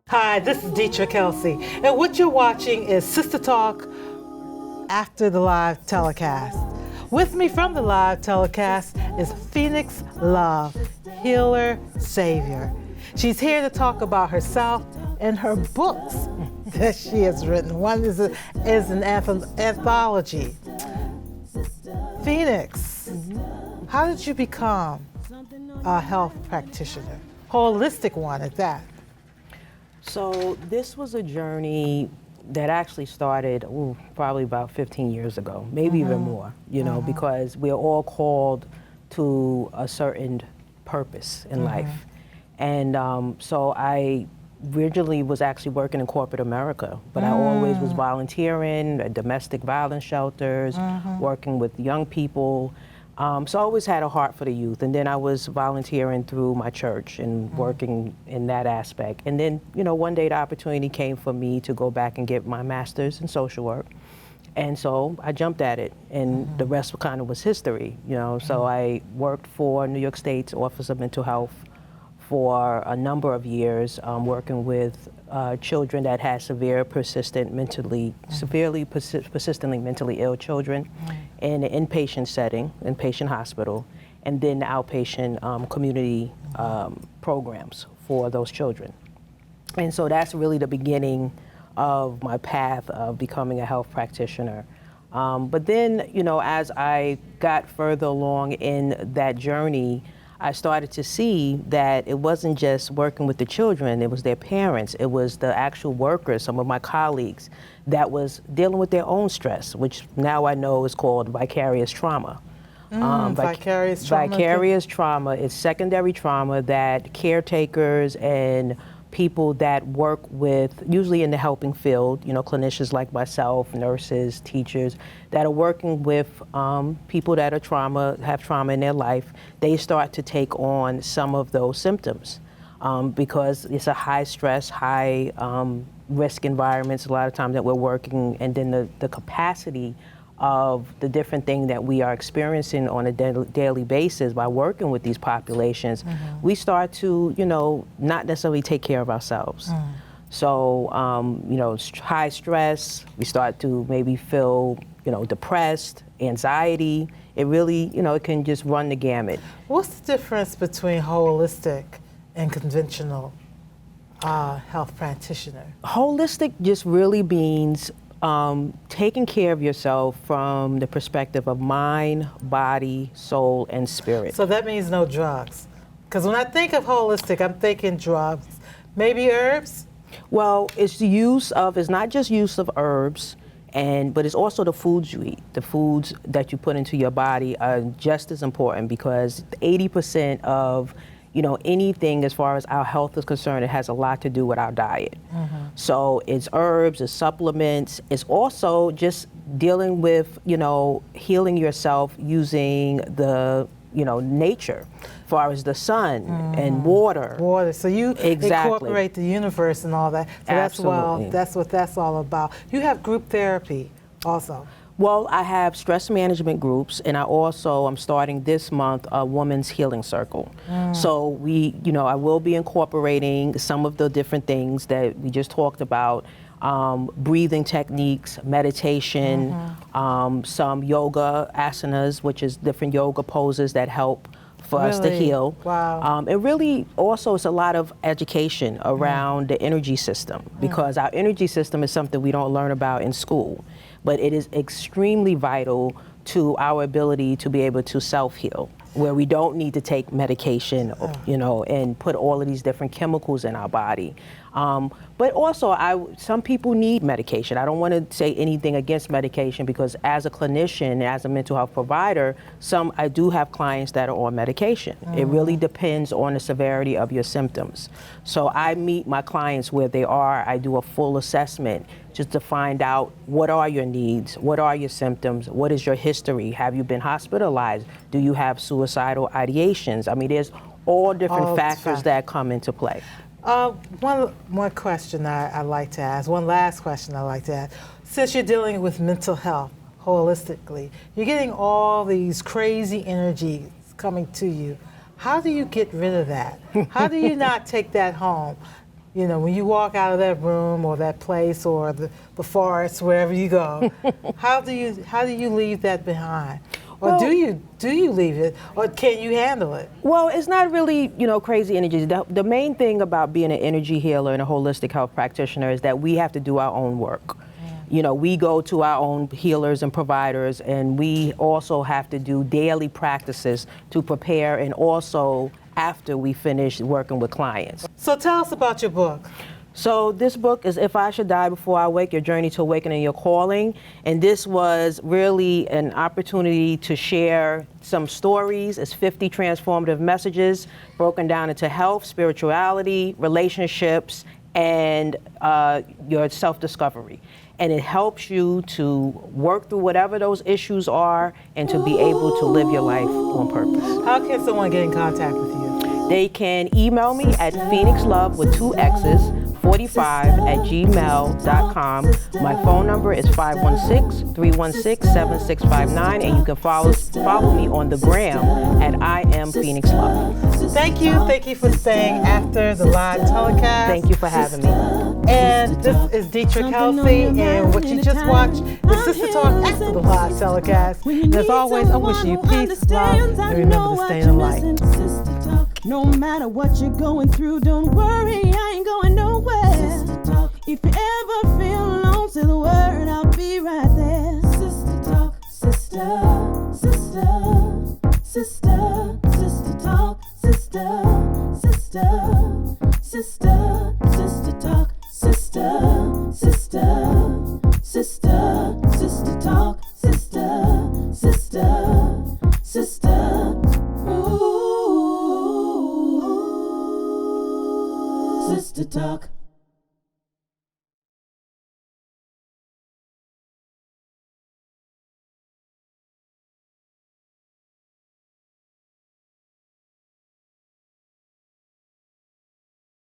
Hi, this is Deetra Kelsey, and what you're watching is Sister Talk after the live telecast. With me from the live telecast is PHOENIXX Love, Healer, Savior. She's here to talk about herself and her books that she has written. One is an anthology. PHOENIXX, how did you become a health practitioner? Holistic one at that. So this was a journey that actually started probably about 15 years ago, maybe even more, you know, because we're all called to a certain purpose in life. And so I originally was actually working in corporate America, but I always was volunteering at domestic violence shelters, working with young people. So I always had a heart for the youth, and then I was volunteering through my church and working in that aspect. And then, you know, one day the opportunity came for me to go back and get my master's in social work. And so I jumped at it, and the rest kind of was history, you know. So I worked for New York State's Office of Mental Health for a number of years, working with children that had severely persistently mentally ill children in an inpatient setting, inpatient hospital, and then the outpatient community programs for those children. And so that's really the beginning of my path of becoming a health practitioner. But then, you know, as I got further along in that journey, I started to see that it wasn't just working with the children, it was their parents, it was the actual workers, some of my colleagues, that was dealing with their own stress, which now I know is called vicarious trauma. Vicarious trauma. Vicarious trauma is secondary trauma that caretakers and people that work with, usually in the helping field, you know, clinicians like myself, nurses, teachers, that are working with people that are have trauma in their life, they start to take on some of those symptoms because it's a high stress, high risk environments a lot of times that we're working, and then the capacity of the different thing that we are experiencing on a daily basis by working with these populations, we start to, you know, not necessarily take care of ourselves. So, you know, high stress, we start to maybe feel, you know, depressed, anxiety. It really, you know, it can just run the gamut. What's the difference between holistic and conventional health practitioner? Holistic just really means taking care of yourself from the perspective of mind, body, soul, and spirit. So that means no drugs. Because when I think of holistic, I'm thinking drugs. Maybe herbs? Well, it's not just use of herbs, but it's also the foods you eat. The foods that you put into your body are just as important, because 80% of, you know, anything as far as our health is concerned, it has a lot to do with our diet. So it's herbs, it's supplements, it's also just dealing with, you know, healing yourself using the, you know, nature, as far as the sun and water. Water. So you incorporate the universe and all that. So Absolutely. that's what that's all about. You have group therapy also. Well, I have stress management groups, and I'm starting this month a women's healing circle. So I will be incorporating some of the different things that we just talked about, breathing techniques, meditation, some yoga asanas, which is different yoga poses that help for us to heal. Wow. It really also is a lot of education around the energy system, because our energy system is something we don't learn about in school, but it is extremely vital to our ability to be able to self-heal, where we don't need to take medication, you know, and put all of these different chemicals in our body. But also, some people need medication. I don't want to say anything against medication, because as a clinician, as a mental health provider, I do have clients that are on medication. It really depends on the severity of your symptoms. So I meet my clients where they are. I do a full assessment just to find out, what are your needs? What are your symptoms? What is your history? Have you been hospitalized? Do you have suicidal ideations? I mean, there's all different factors that come into play. One more question I'd like to ask, one last question I'd like to ask. Since you're dealing with mental health holistically, you're getting all these crazy energies coming to you. How do you get rid of that? How do you not take that home? You know, when you walk out of that room or that place or the forest, wherever you go, how do you leave that behind? Or do you leave it, or can you handle it? Well, it's not really, you know, crazy energies. The main thing about being an energy healer and a holistic health practitioner is that we have to do our own work. You know, we go to our own healers and providers, and we also have to do daily practices to prepare, and also after we finish working with clients. So tell us about your book. So this book is If I Should Die Before I Wake, Your Journey to Awakening Your Calling. And this was really an opportunity to share some stories. It's 50 transformative messages broken down into health, spirituality, relationships, and your self-discovery. And it helps you to work through whatever those issues are and to be able to live your life on purpose. How can someone get in contact with you? They can email me at PHOENIXXLove with 2 X's, 45@gmail.com. My phone number is 516-316-7659, and you can follow me on the gram at I am PHOENIXXLove. Thank you for staying after the live telecast. Thank you for having me. And this is Dietrich Kelsey, and what you just watched is Sister Talk after the live telecast. And as always, I'm wishing you peace, love, and remember to stay in the light. No matter what you're going through, don't worry, I ain't going nowhere. If you ever feel alone, say the word, I'll be right there. Sister talk, sister, sister, sister, sister talk, sister, sister, sister, sister talk, sister, sister, sister, sister talk, sister, sister, sister. Ooh. Sister talk.